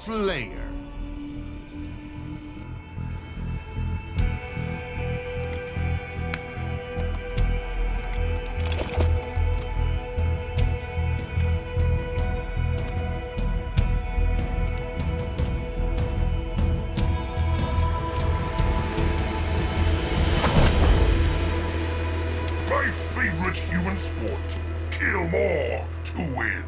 Slayer. My favorite human sport. Kill more to win.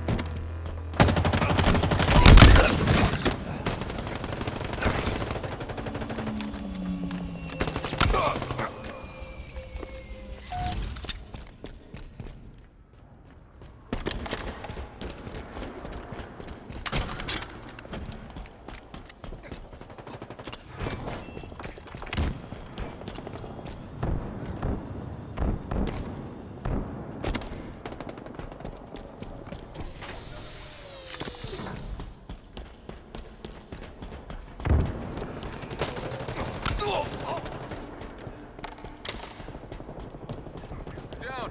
Down.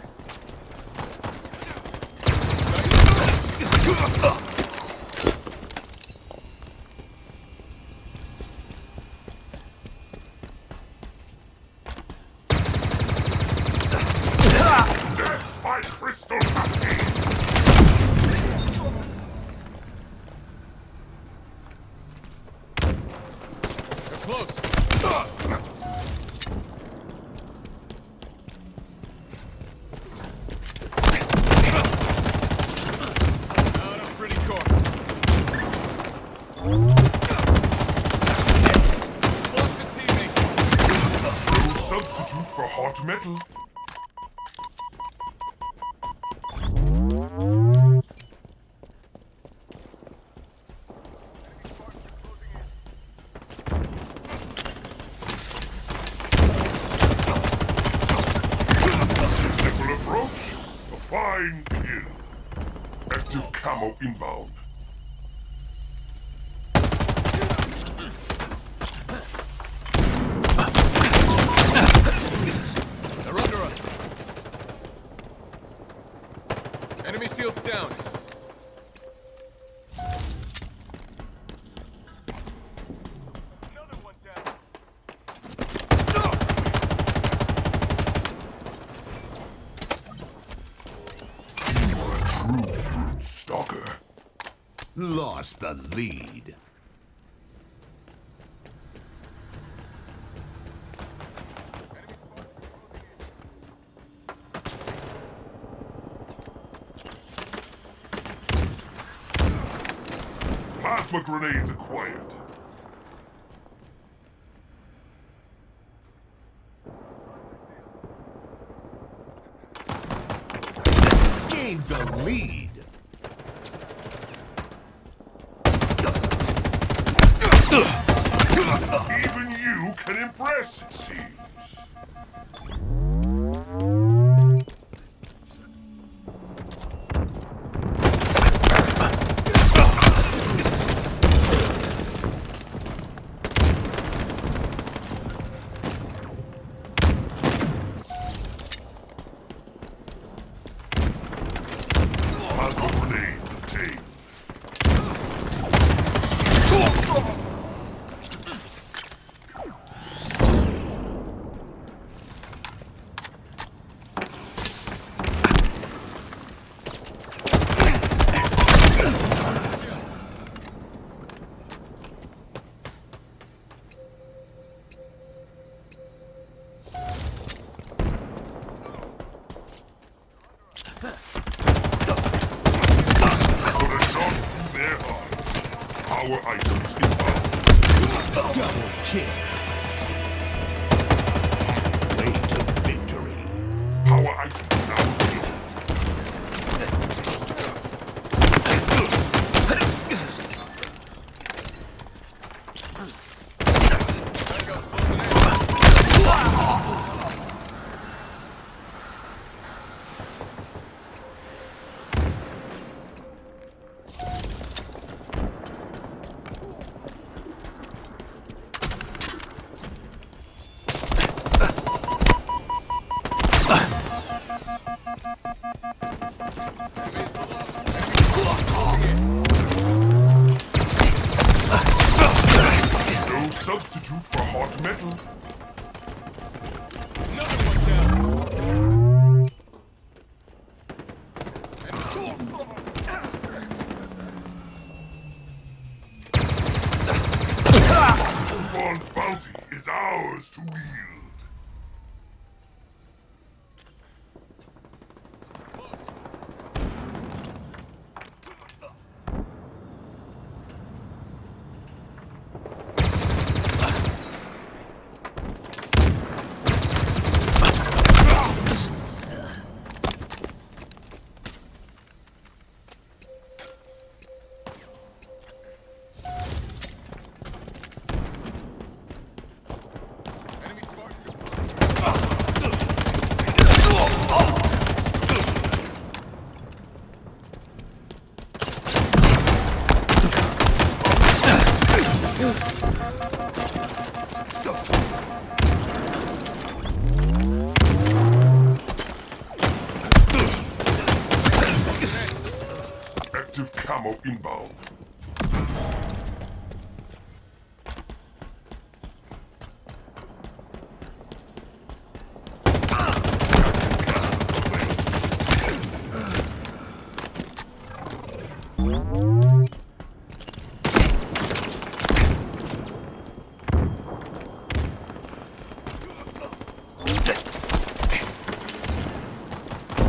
Death by crystal husky. They're close. Out of pretty corner. Lost a teammate. No substitute for hot metal. Simple approach, a fine kill. Active camo inbound. They're under us. Enemy shields down. Another one down. You are a true brute stalker. Lost the lead. Plasma grenades acquired. Gained the lead. Even you can impress, it seems. Plasma grenades obtained. Put a shot through their heart. Power items inbound. Double kill. Halfway to victory. Power items now available. Hot metal. Another one down. Bond's bounty is ours to wield. Close. Enemy Spartan. Active camo inbound.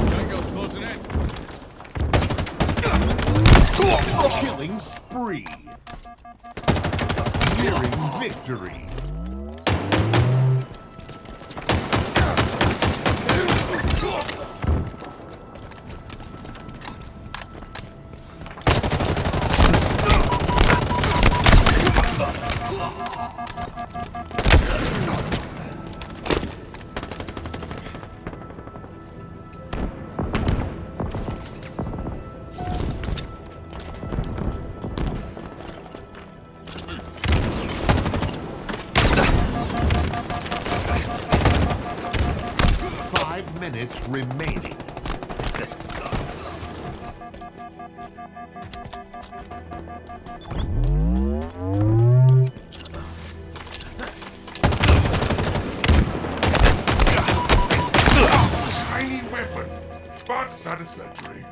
Tango's closing in. Killing spree. Nearing victory. Minutes remaining. Tiny weapon, but satisfactory.